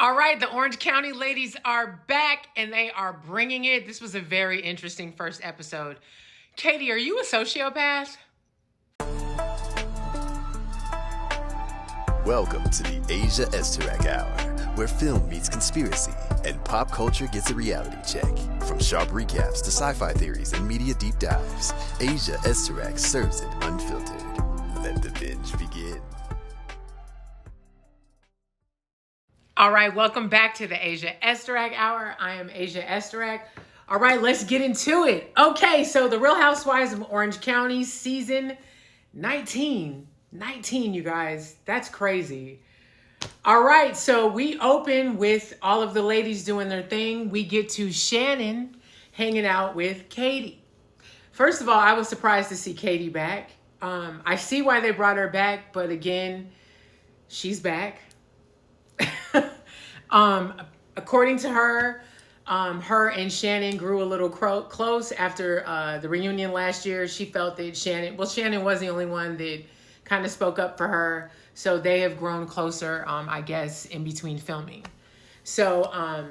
All right, the Orange County ladies are back and they are bringing it. This was a very interesting first episode. Katie, are you a sociopath? Welcome to the Asia Esterak Hour, where film meets conspiracy and pop culture gets a reality check. From sharp recaps to sci-fi theories and media deep dives, Asia Esterak serves it unfiltered. Let the binge begin. All right, welcome back to the Asia Esterak Hour. I am Asia Esterak. All right, let's get into it. Okay, so the Real Housewives of Orange County, season 19. 19, you guys. That's crazy. All right, so we open with all of the ladies doing their thing. We get to Shannon hanging out with Katie. First of all, I was surprised to see Katie back. I see why they brought her back, but again, she's back. According to her, her and Shannon grew a little close after the reunion last year. She felt that Shannon was the only one that kind of spoke up for her. So they have grown closer, I guess, in between filming. So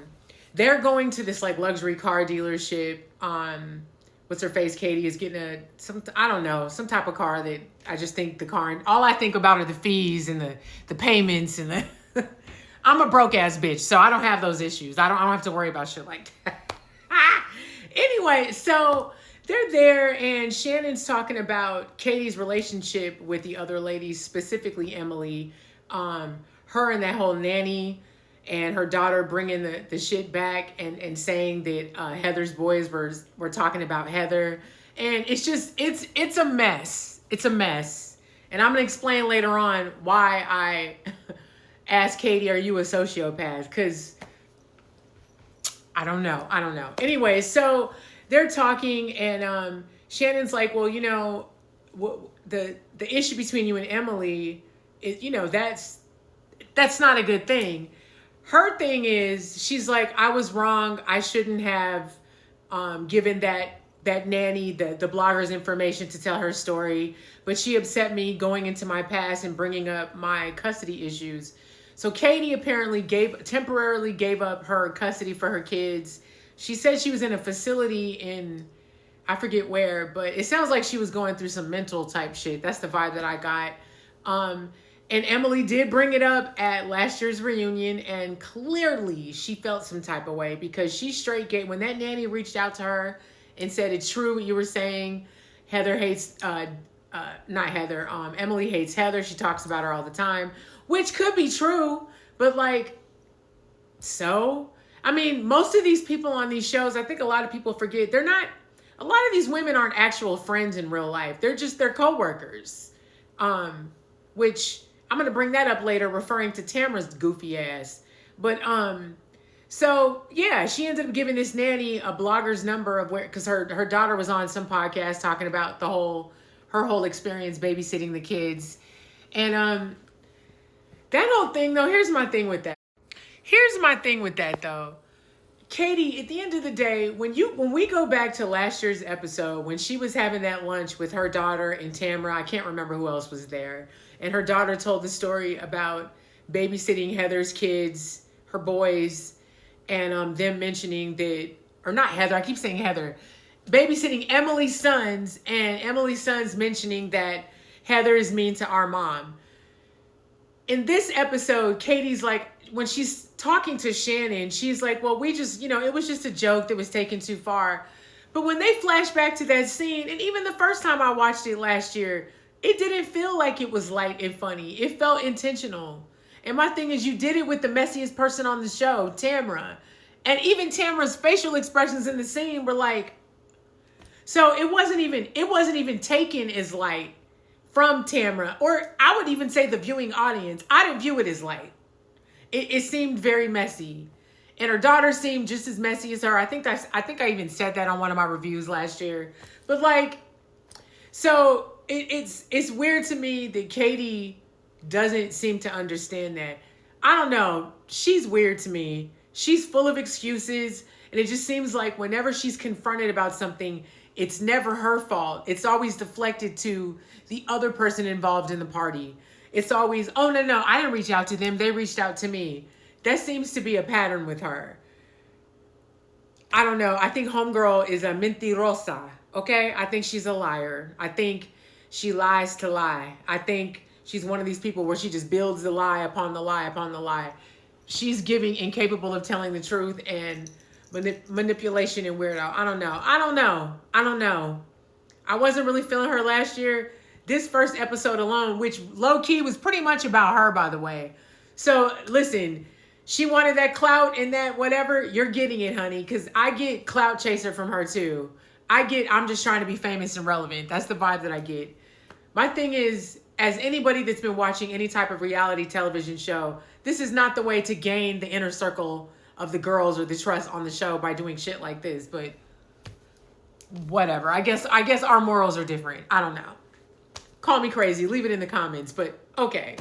they're going to this like luxury car dealership. What's her face? Katie is getting some type of car that I just think the car, and all I think about are the fees and the payments and the I'm a broke ass bitch, so I don't have those issues. I don't have to worry about shit like that. Anyway, so they're there and Shannon's talking about Katie's relationship with the other ladies, specifically Emily. Her and that whole nanny and her daughter bringing the shit back and saying that Heather's boys were talking about Heather. And it's just, it's a mess. It's a mess. And I'm going to explain later on why I asked Katie, are you a sociopath? Because I don't know. Anyway, so they're talking and Shannon's like, well, you know, the issue between you and Emily is, you know, that's not a good thing. Her thing is, she's like, I was wrong. I shouldn't have given that nanny the blogger's information to tell her story, but she upset me going into my past and bringing up my custody issues. So Katie apparently temporarily gave up her custody for her kids. She said she was in a facility in, I forget where, but it sounds like she was going through some mental type shit. That's the vibe that I got. And Emily did bring it up at last year's reunion, and clearly she felt some type of way because she straight gave, when that nanny reached out to her and said, it's true what you were saying, Heather hates, not Heather, Emily hates Heather. She talks about her all the time, which could be true, but like, so? I mean, most of these people on these shows, I think a lot of people forget, a lot of these women aren't actual friends in real life. They're just their coworkers, which I'm going to bring that up later, referring to Tamra's goofy ass. But, so yeah, she ended up giving this nanny a blogger's number of where, because her daughter was on some podcast talking about her whole experience babysitting the kids. And, that whole thing, though, here's my thing with that. Though. Katie, at the end of the day, when we go back to last year's episode, when she was having that lunch with her daughter and Tamra, I can't remember who else was there, and her daughter told the story about babysitting Heather's kids, her boys, and them mentioning that, or not Heather, I keep saying Heather, babysitting Emily's sons, and Emily's sons mentioning that Heather is mean to our mom. In this episode, Katie's like, when she's talking to Shannon, she's like, well, we just, it was just a joke that was taken too far. But when they flash back to that scene, and even the first time I watched it last year, it didn't feel like it was light and funny. It felt intentional. And my thing is, you did it with the messiest person on the show, Tamra. And even Tamra's facial expressions in the scene were like, so it wasn't even taken as light from Tamra, or I would even say the viewing audience. I didn't view it as light. It seemed very messy, and her daughter seemed just as messy as her. I think I even said that on one of my reviews last year. But like, so it's weird to me that Katie doesn't seem to understand that. I don't know. She's weird to me. She's full of excuses, and it just seems like whenever she's confronted about something, it's never her fault. It's always deflected to the other person involved in the party. It's always, oh, no, I didn't reach out to them. They reached out to me. That seems to be a pattern with her. I don't know. I think homegirl is a mentirosa. Okay? I think she's a liar. I think she lies to lie. I think she's one of these people where she just builds the lie upon the lie upon the lie. She's giving incapable of telling the truth and manipulation and weirdo. I don't know. I wasn't really feeling her last year. This first episode alone, which low-key was pretty much about her, by the way. So, listen, she wanted that clout and that whatever. You're getting it, honey, because I get clout chaser from her, too. I'm just trying to be famous and relevant. That's the vibe that I get. My thing is, as anybody that's been watching any type of reality television show, this is not the way to gain the inner circle of the girls or the trust on the show by doing shit like this. But whatever. I guess our morals are different. I don't know. Call me crazy. Leave it in the comments. But okay.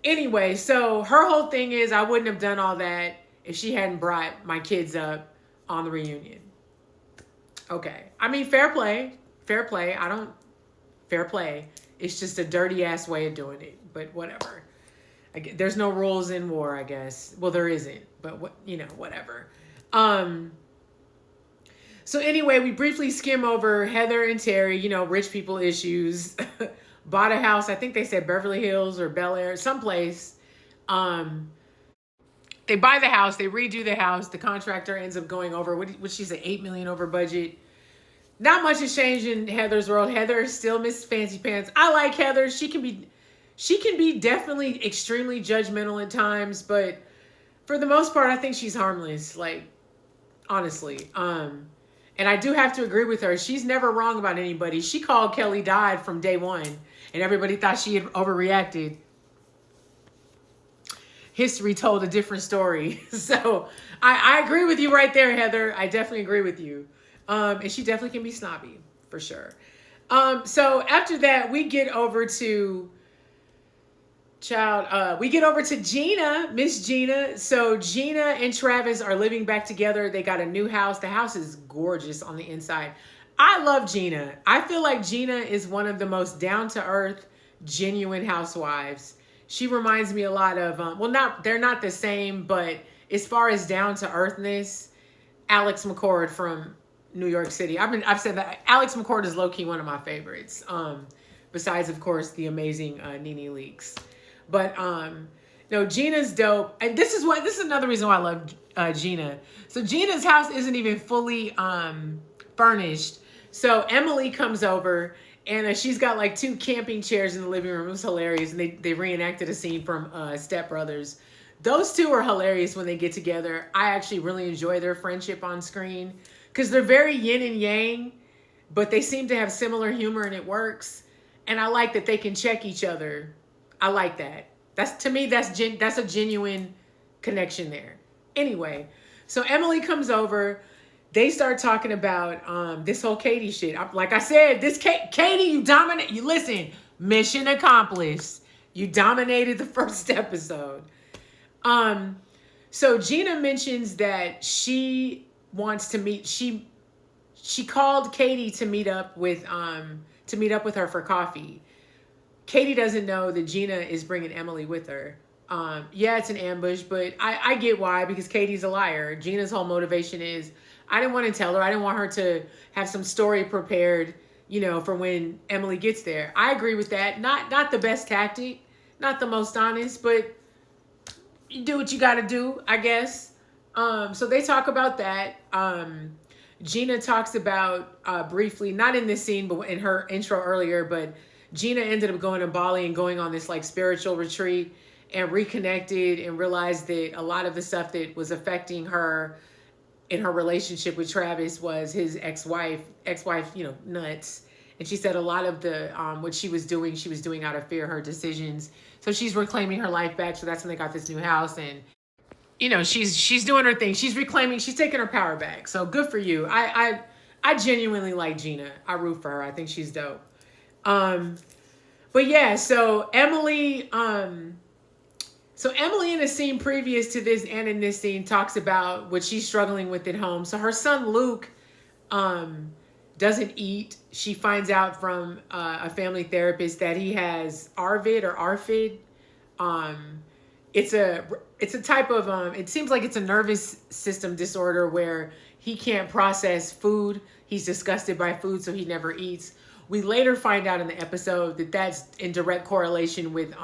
Anyway, so her whole thing is I wouldn't have done all that if she hadn't brought my kids up on the reunion. Okay. I mean, fair play. Fair play. Fair play. It's just a dirty ass way of doing it. But whatever. There's no rules in war, I guess. Well, there isn't. But whatever. So anyway, we briefly skim over Heather and Terry, rich people issues. Bought a house, I think they said Beverly Hills or Bel Air, someplace. They buy the house, they redo the house. The contractor ends up going over, what she said, $8 million over budget. Not much has changed in Heather's world. Heather is still Miss Fancy Pants. I like Heather. She can be definitely extremely judgmental at times, but for the most part, I think she's harmless. Like, honestly. And I do have to agree with her. She's never wrong about anybody. She called Kelly died from day one, and everybody thought she had overreacted. History told a different story. So I agree with you right there, Heather. I definitely agree with you. And she definitely can be snobby, for sure. So after that, we get over to Gina, Miss Gina. So Gina and Travis are living back together. They got a new house. The house is gorgeous on the inside. I love Gina. I feel like Gina is one of the most down-to-earth, genuine housewives. She reminds me a lot of, they're not the same, but as far as down-to-earthness, Alex McCord from New York City. I've said that Alex McCord is low-key one of my favorites. Besides, of course, the amazing Nene Leakes. But no, Gina's dope. And this is another reason why I love Gina. So Gina's house isn't even fully furnished. So Emily comes over and she's got like 2 camping chairs in the living room. It was hilarious. And they reenacted a scene from Step Brothers. Those two are hilarious when they get together. I actually really enjoy their friendship on screen because they're very yin and yang, but they seem to have similar humor and it works. And I like that they can check each other. I like that. To me, that's a genuine connection there. Anyway, so Emily comes over. They start talking about this whole Katie shit. Like I said, this Katie, you dominate. You listen, mission accomplished. You dominated the first episode. So Gina mentions that she wants to meet. She called Katie to meet up with her for coffee. Katie doesn't know that Gina is bringing Emily with her. Yeah, it's an ambush, but I get why, because Katie's a liar. Gina's whole motivation is, I didn't want to tell her. I didn't want her to have some story prepared, for when Emily gets there. I agree with that. Not the best tactic, not the most honest, but you do what you got to do, I guess. So they talk about that. Gina talks about briefly, not in this scene, but in her intro earlier, but Gina ended up going to Bali and going on this like spiritual retreat and reconnected and realized that a lot of the stuff that was affecting her in her relationship with Travis was his ex-wife, nuts. And she said a lot of the, what she was doing out of fear, her decisions. So she's reclaiming her life back. So that's when they got this new house and, she's doing her thing. She's taking her power back. So good for you. I genuinely like Gina. I root for her. I think she's dope. But yeah, so Emily in a scene previous to this and in this scene talks about what she's struggling with at home. So her son Luke doesn't eat. She finds out from a family therapist that he has ARVID or ARFID. it's a type of, it seems like it's a nervous system disorder where he can't process food. He's disgusted by food, so he never eats. We later find out in the episode that that's in direct correlation with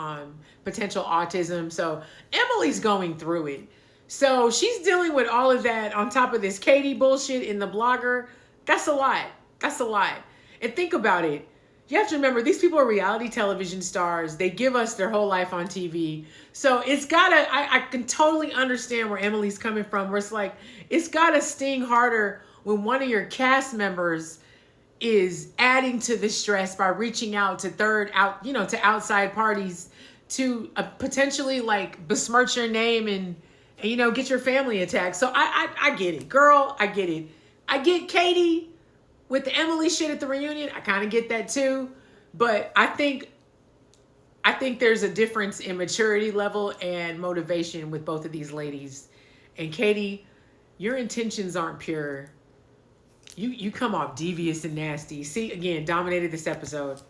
potential autism. So Emily's going through it. So she's dealing with all of that on top of this Katie bullshit in the blogger. That's a lot. That's a lot. And think about it. You have to remember, these people are reality television stars. They give us their whole life on TV. So it's gotta, I can totally understand where Emily's coming from, where it's like, it's gotta sting harder when one of your cast members is adding to the stress by reaching out to to outside parties to potentially like besmirch your name and get your family attacked. So I get it, girl. I get it. I get Katie with the Emily shit at the reunion. I kind of get that too. But I think there's a difference in maturity level and motivation with both of these ladies. And Katie, your intentions aren't pure. You come off devious and nasty. See, again, dominated this episode.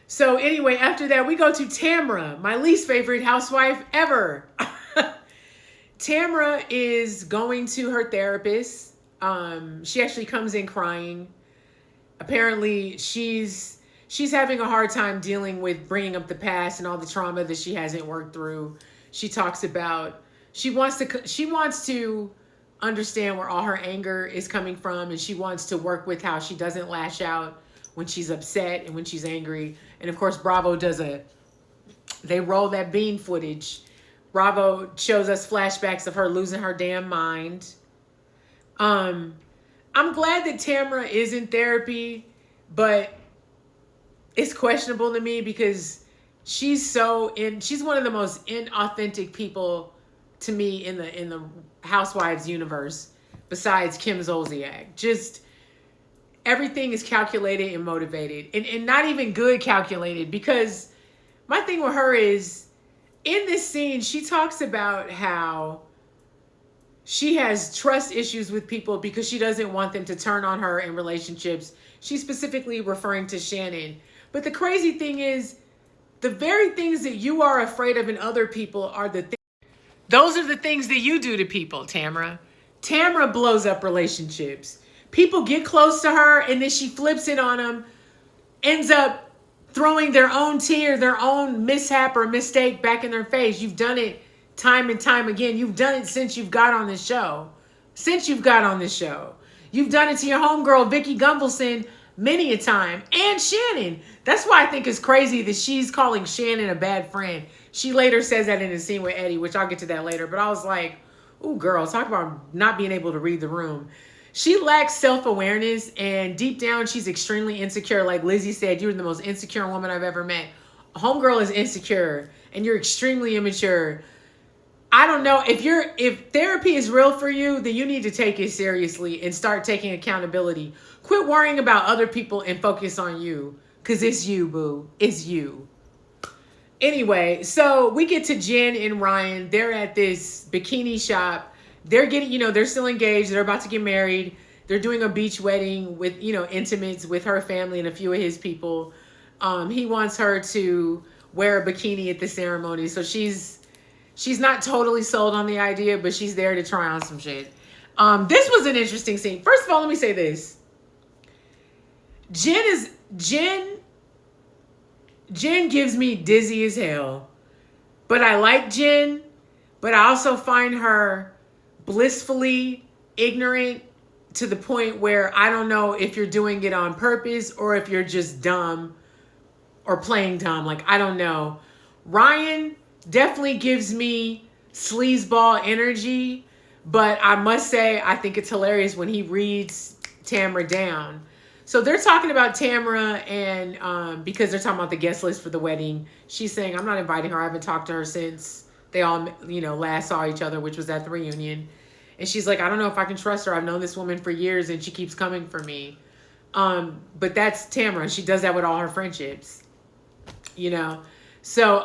So anyway, after that, we go to Tamra, my least favorite housewife ever. Tamra is going to her therapist. She actually comes in crying. Apparently, she's having a hard time dealing with bringing up the past and all the trauma that she hasn't worked through. She talks about she wants to understand where all her anger is coming from, and she wants to work with how she doesn't lash out when she's upset and when she's angry. And of course, Bravo they roll that bean footage. Bravo shows us flashbacks of her losing her damn mind. I'm glad that Tamra is in therapy, but it's questionable to me because she's one of the most inauthentic people to me in the Housewives universe, besides Kim Zolciak. Just everything is calculated and motivated, and not even good calculated, because my thing with her is, in this scene, she talks about how she has trust issues with people because she doesn't want them to turn on her in relationships. She's specifically referring to Shannon. But the crazy thing is, the very things that you are afraid of in other people are those are the things that you do to people, Tamra. Tamra blows up relationships. People get close to her and then she flips it on them, ends up throwing their own tear, their own mishap or mistake back in their face. You've done it time and time again. You've done it since you've got on this show. You've done it to your homegirl, Vicky Gunvalson, many a time. And Shannon. That's why I think it's crazy that she's calling Shannon a bad friend. She later says that in a scene with Eddie, which I'll get to that later. But I was like, ooh, girl, talk about not being able to read the room. She lacks self-awareness, and deep down, she's extremely insecure. Like Lizzie said, you're the most insecure woman I've ever met. Homegirl is insecure, and you're extremely immature. I don't know. If therapy is real for you, then you need to take it seriously and start taking accountability. Quit worrying about other people and focus on you, because it's you, boo. It's you. Anyway, so we get to Jen and Ryan. They're at this bikini shop. They're getting, they're still engaged. They're about to get married. They're doing a beach wedding with, intimates with her family and a few of his people. He wants her to wear a bikini at the ceremony. So she's not totally sold on the idea, but she's there to try on some shit. This was an interesting scene. First of all, let me say this. Jen gives me dizzy as hell. But I like Jen, but I also find her blissfully ignorant to the point where I don't know if you're doing it on purpose or if you're just dumb or playing dumb. Like, I don't know. Ryan definitely gives me sleazeball energy, but I must say I think it's hilarious when he reads Tamra down. So they're talking about Tamra, and because they're talking about the guest list for the wedding, she's saying, I'm not inviting her. I haven't talked to her since they all, last saw each other, which was at the reunion. And she's like, I don't know if I can trust her. I've known this woman for years and she keeps coming for me. But that's Tamra. She does that with all her friendships, So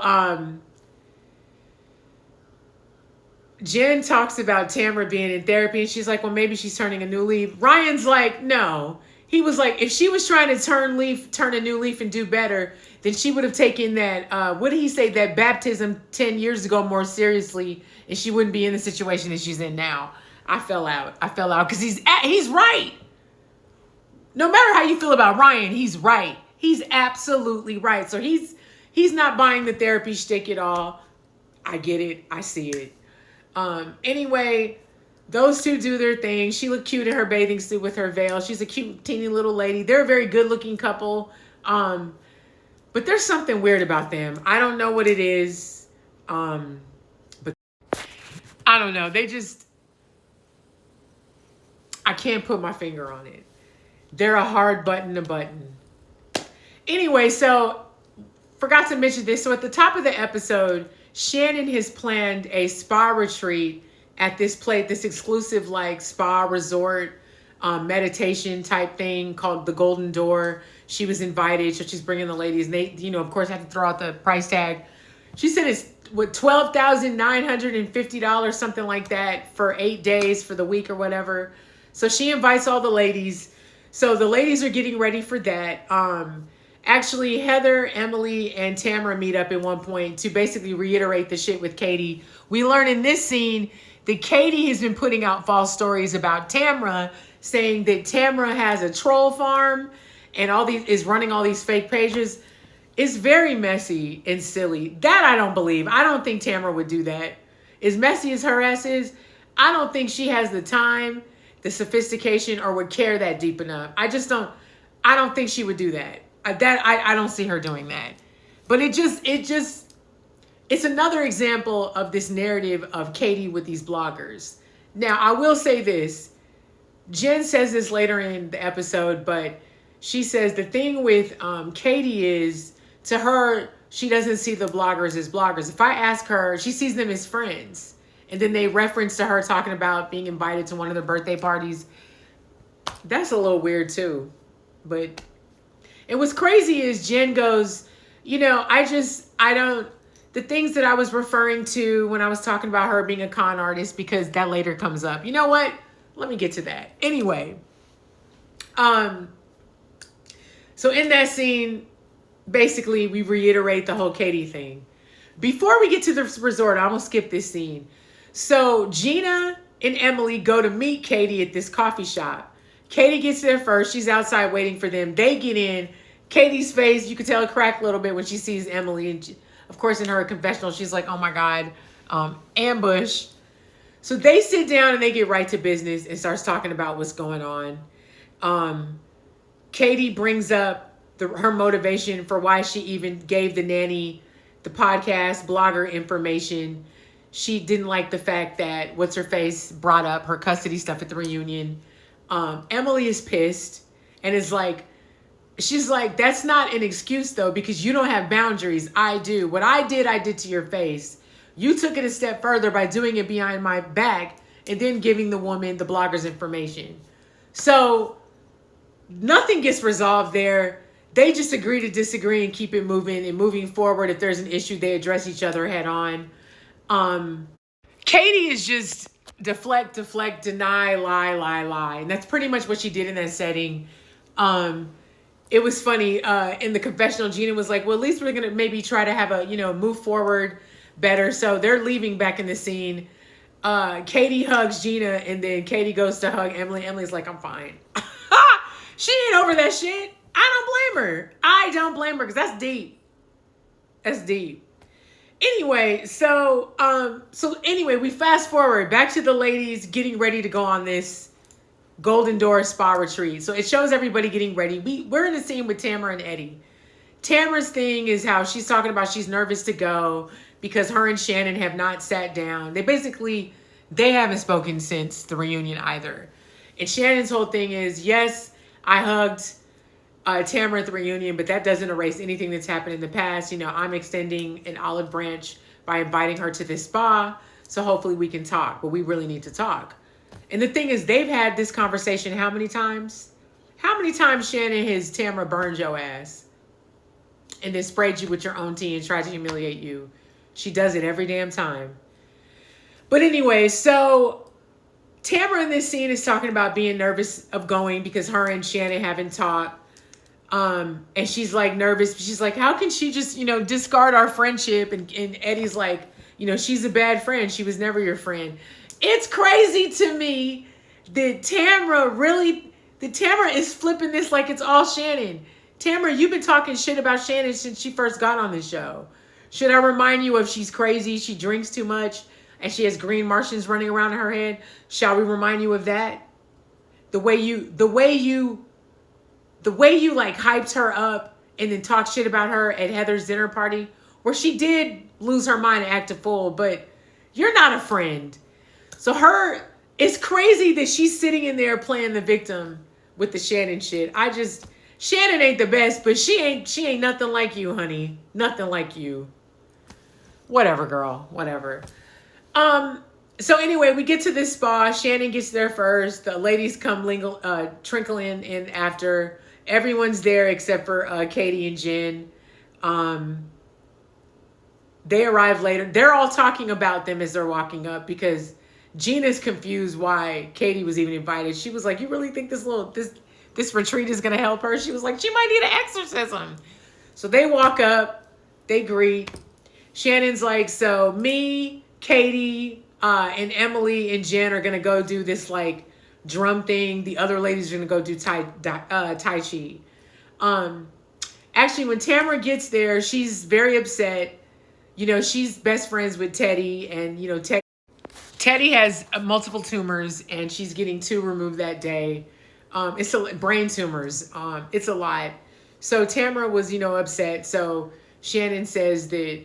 Jen talks about Tamra being in therapy, and she's like, well, maybe she's turning a new leaf. Ryan's like, no. He was like, if she was trying to turn a new leaf and do better, then she would have taken that, what did he say, that baptism 10 years ago more seriously, and she wouldn't be in the situation that she's in now. I fell out because he's right. No matter how you feel about Ryan, he's right. He's absolutely right. So he's not buying the therapy shtick at all. I get it. I see it. Anyway, those two do their thing. She looked cute in her bathing suit with her veil. She's a cute, teeny little lady. They're a very good looking couple. But there's something weird about them. I don't know what it is. But I don't know. I can't put my finger on it. They're a hard button to button. Anyway, so forgot to mention this. So at the top of the episode, Shannon has planned a spa retreat at this exclusive like spa resort meditation type thing called the Golden Door. She was invited, so she's bringing the ladies. And they, of course, had to throw out the price tag. She said it's $12,950, something like that, for 8 days for the week or whatever. So she invites all the ladies. So the ladies are getting ready for that. Actually, Heather, Emily, and Tamra meet up at one point to basically reiterate the shit with Katie. We learn in this scene that Katie has been putting out false stories about Tamra, saying that Tamra has a troll farm and is running all these fake pages. It's very messy and silly. That I don't believe. I don't think Tamra would do that. As messy as her ass is, I don't think she has the time, the sophistication, or would care that deep enough. I don't think she would do that. I don't see her doing that. But it's another example of this narrative of Katie with these bloggers. Now, I will say this. Jen says this later in the episode, but she says the thing with Katie is, to her, she doesn't see the bloggers as bloggers. If I ask her, she sees them as friends. And then they reference to her talking about being invited to one of their birthday parties. That's a little weird too. And what's crazy is Jen goes, the things that I was referring to when I was talking about her being a con artist, because that later comes up. You know what? Let me get to that. Anyway. So in that scene, basically we reiterate the whole Katie thing. Before we get to the resort, I'm going to skip this scene. So Gina and Emily go to meet Katie at this coffee shop. Katie gets there first. She's outside waiting for them. They get in. Katie's face, you could tell it cracked a little bit when she sees Emily. And of course, in her confessional, she's like, oh my God, ambush. So they sit down and they get right to business and starts talking about what's going on. Katie brings up her motivation for why she even gave the nanny the podcast blogger information. She didn't like the fact that what's-her-face brought up her custody stuff at the reunion. Emily is pissed and is like, she's like, that's not an excuse though, because you don't have boundaries. I do. What I did to your face. You took it a step further by doing it behind my back and then giving the woman the blogger's information. So nothing gets resolved there. They just agree to disagree and keep it moving, and moving forward. If there's an issue, they address each other head on. Katie is just deflect, deny, lie. And that's pretty much what she did in that setting. It was funny. In the confessional, Gina was like, well, at least we're going to maybe try to have move forward better. So they're leaving back in the scene. Katie hugs Gina, and then Katie goes to hug Emily. Emily's like, I'm fine. She ain't over that shit. I don't blame her because that's deep. That's deep. Anyway, so we fast forward back to the ladies getting ready to go on this Golden Door spa retreat. So it shows everybody getting ready. We're in the scene with Tamra and Eddie. Tamra's thing is how she's talking about she's nervous to go because her and Shannon have not sat down. They haven't spoken since the reunion either. And Shannon's whole thing is, yes, I hugged Tamra at the reunion, but that doesn't erase anything that's happened in the past. I'm extending an olive branch by inviting her to this spa. So hopefully we can talk, but we really need to talk. And the thing is, they've had this conversation how many times? How many times Shannon has Tamra burned your ass and then sprayed you with your own tea and tried to humiliate you? She does it every damn time. But anyway, so Tamra in this scene is talking about being nervous of going because her and Shannon haven't talked. And she's like nervous. She's like, how can she just, discard our friendship? And Eddie's like, she's a bad friend. She was never your friend. It's crazy to me that Tamra is flipping this like it's all Shannon. Tamra, you've been talking shit about Shannon since she first got on the show. Should I remind you of she's crazy, she drinks too much, and she has green Martians running around in her head? Shall we remind you of that? The way you like hyped her up and then talked shit about her at Heather's dinner party, where she did lose her mind and act a fool, but you're not a friend. So it's crazy that she's sitting in there playing the victim with the Shannon shit. Shannon ain't the best, but she ain't nothing like you, honey. Nothing like you. Whatever, girl. Whatever. So anyway, we get to this spa. Shannon gets there first. The ladies come trickling in after. Everyone's there except for Katie and Jen. They arrive later. They're all talking about them as they're walking up because Gina's confused why Katie was even invited. She was like, you really think this retreat is going to help her? She was like, she might need an exorcism. So they walk up. They greet. Shannon's like, so me, Katie, and Emily and Jen are going to go do this like drum thing. The other ladies are going to go do Tai Chi. Actually, when Tamra gets there, she's very upset. She's best friends with Teddy, and, Teddy has multiple tumors, and she's getting 2 removed that day. It's brain tumors. It's a lot. So Tamra was, upset. So Shannon says that,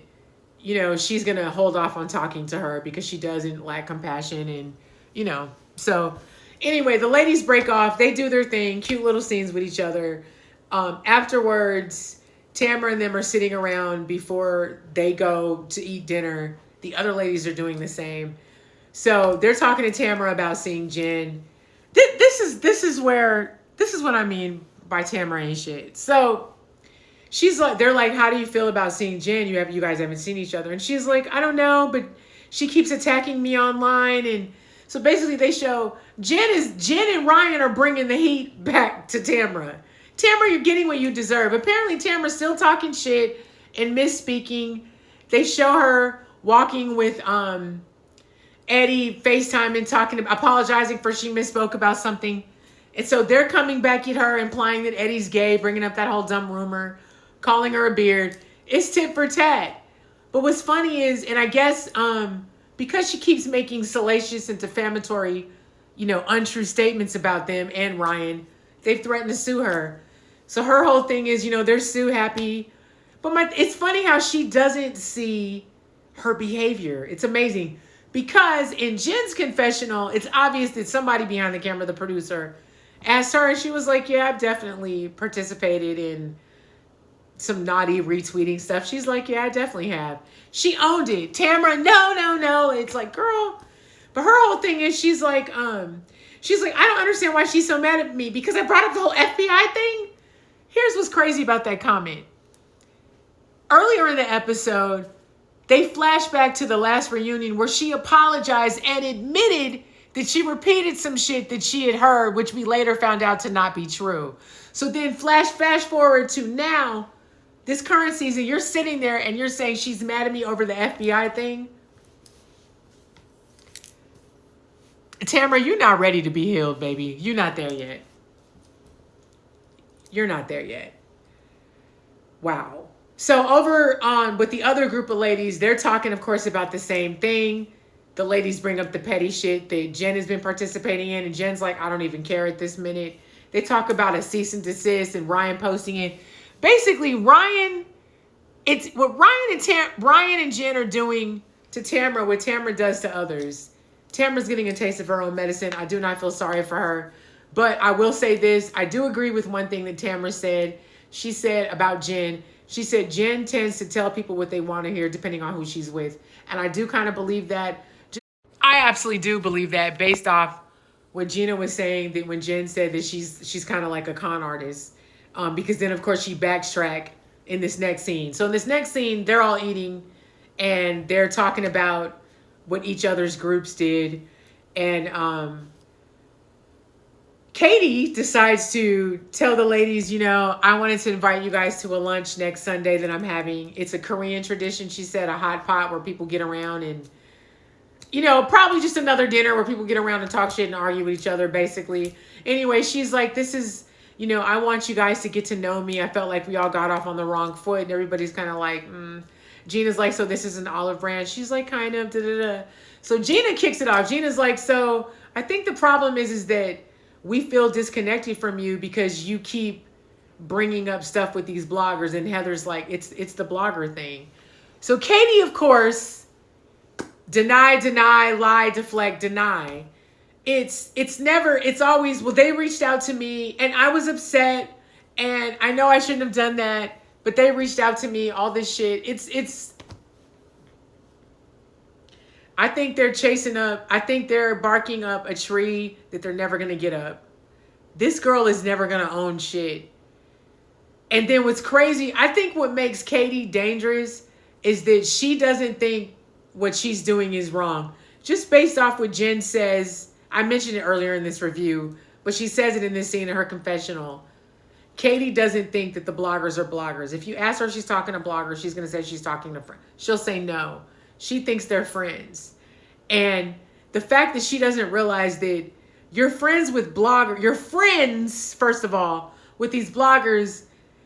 she's going to hold off on talking to her because she doesn't lack compassion. And, so anyway, the ladies break off. They do their thing. Cute little scenes with each other. Afterwards, Tamra and them are sitting around before they go to eat dinner. The other ladies are doing the same. So they're talking to Tamra about seeing Jen. This is what I mean by Tamra ain't shit. So they're like, how do you feel about seeing Jen? You guys haven't seen each other. And she's like, I don't know, but she keeps attacking me online. And so basically they show Jen and Ryan are bringing the heat back to Tamra. Tamra, you're getting what you deserve. Apparently Tamra's still talking shit and misspeaking. They show her walking with Eddie, FaceTime and apologizing for she misspoke about something. And so they're coming back at her, implying that Eddie's gay, bringing up that whole dumb rumor, calling her a beard. It's tit for tat. But what's funny is, and I guess because she keeps making salacious and defamatory, untrue statements about them and Ryan, they've threatened to sue her. So her whole thing is, they're sue happy. But it's funny how she doesn't see her behavior. It's amazing. Because in Jen's confessional, it's obvious that somebody behind the camera, the producer, asked her, and she was like, yeah, I've definitely participated in some naughty retweeting stuff. She's like, yeah, I definitely have. She owned it. Tamra, no. It's like, girl. But her whole thing is she's like, I don't understand why she's so mad at me because I brought up the whole FBI thing. Here's what's crazy about that comment. Earlier in the episode, they flash back to the last reunion where she apologized and admitted that she repeated some shit that she had heard, which we later found out to not be true. So then flash forward to now, this current season, you're sitting there and you're saying she's mad at me over the FBI thing. Tamra, you're not ready to be healed, baby. You're not there yet. You're not there yet. Wow. So over on with the other group of ladies, they're talking, of course, about the same thing. The ladies bring up the petty shit that Jen has been participating in. And Jen's like, I don't even care at this minute. They talk about a cease and desist and Ryan posting it. Basically, it's what Ryan and Jen are doing to Tamra, what Tamra does to others. Tamra's getting a taste of her own medicine. I do not feel sorry for her. But I will say this. I do agree with one thing that Tamra said. She said about Jen. She said Jen tends to tell people what they want to hear depending on who she's with. And I do kind of believe that. I absolutely do believe that based off what Gina was saying, that when Jen said that she's kind of like a con artist. Because then, of course, she backtracked in this next scene. So in this next scene, they're all eating and they're talking about what each other's groups did. And Katie decides to tell the ladies, I wanted to invite you guys to a lunch next Sunday that I'm having. It's a Korean tradition, she said, a hot pot where people get around and, probably just another dinner where people get around and talk shit and argue with each other, basically. Anyway, she's like, this is, I want you guys to get to know me. I felt like we all got off on the wrong foot, and everybody's kind of like, Gina's like, so this is an olive branch? She's like, kind of, da-da-da. So Gina kicks it off. Gina's like, so I think the problem is that we feel disconnected from you because you keep bringing up stuff with these bloggers. And Heather's like, it's the blogger thing. So Katie, of course, deny, lie, deflect, deny. It's always, well, they reached out to me and I was upset and I know I shouldn't have done that, but they reached out to me, all this shit. I think they're barking up a tree that they're never going to get up. This girl is never going to own shit. And then what's crazy, I think what makes Katie dangerous is that she doesn't think what she's doing is wrong. Just based off what Jen says, I mentioned it earlier in this review, but she says it in this scene in her confessional. Katie doesn't think that the bloggers are bloggers. If you ask her if she's talking to bloggers, she's going to say she's talking to friends. She'll say no. She thinks they're friends. And the fact that she doesn't realize that you're friends with bloggers, you're friends, first of all, with these bloggers,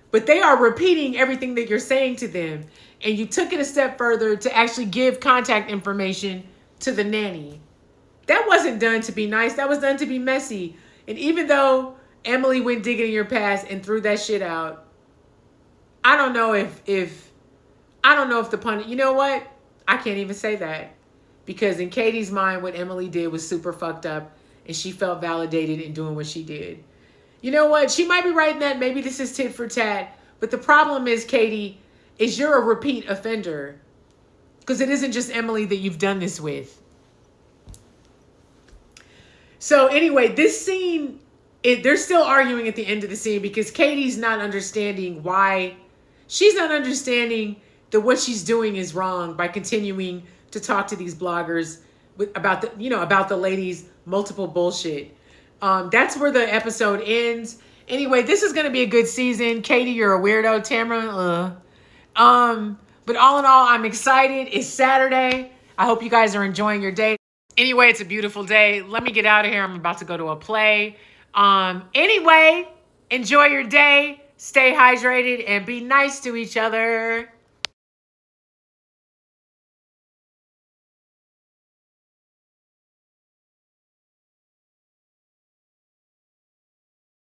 but they are repeating everything that you're saying to them. And you took it a step further to actually give contact information to the nanny. That wasn't done to be nice. That was done to be messy. And even though Emily went digging in your past and threw that shit out, I don't know if the pun, you know what? I can't even say that. Because in Katie's mind, what Emily did was super fucked up and she felt validated in doing what she did. You know what? She might be right in that. Maybe this is tit for tat. But the problem is, Katie, is you're a repeat offender. Because it isn't just Emily that you've done this with. So anyway, this scene, they're still arguing at the end of the scene because Katie's not understanding why. She's not understanding that what she's doing is wrong by continuing to talk to these bloggers about the ladies' multiple bullshit. That's where the episode ends. Anyway, this is going to be a good season. Katie, you're a weirdo. Tamra, but all in all, I'm excited. It's Saturday. I hope you guys are enjoying your day. Anyway, it's a beautiful day. Let me get out of here. I'm about to go to a play. Anyway, enjoy your day. Stay hydrated and be nice to each other.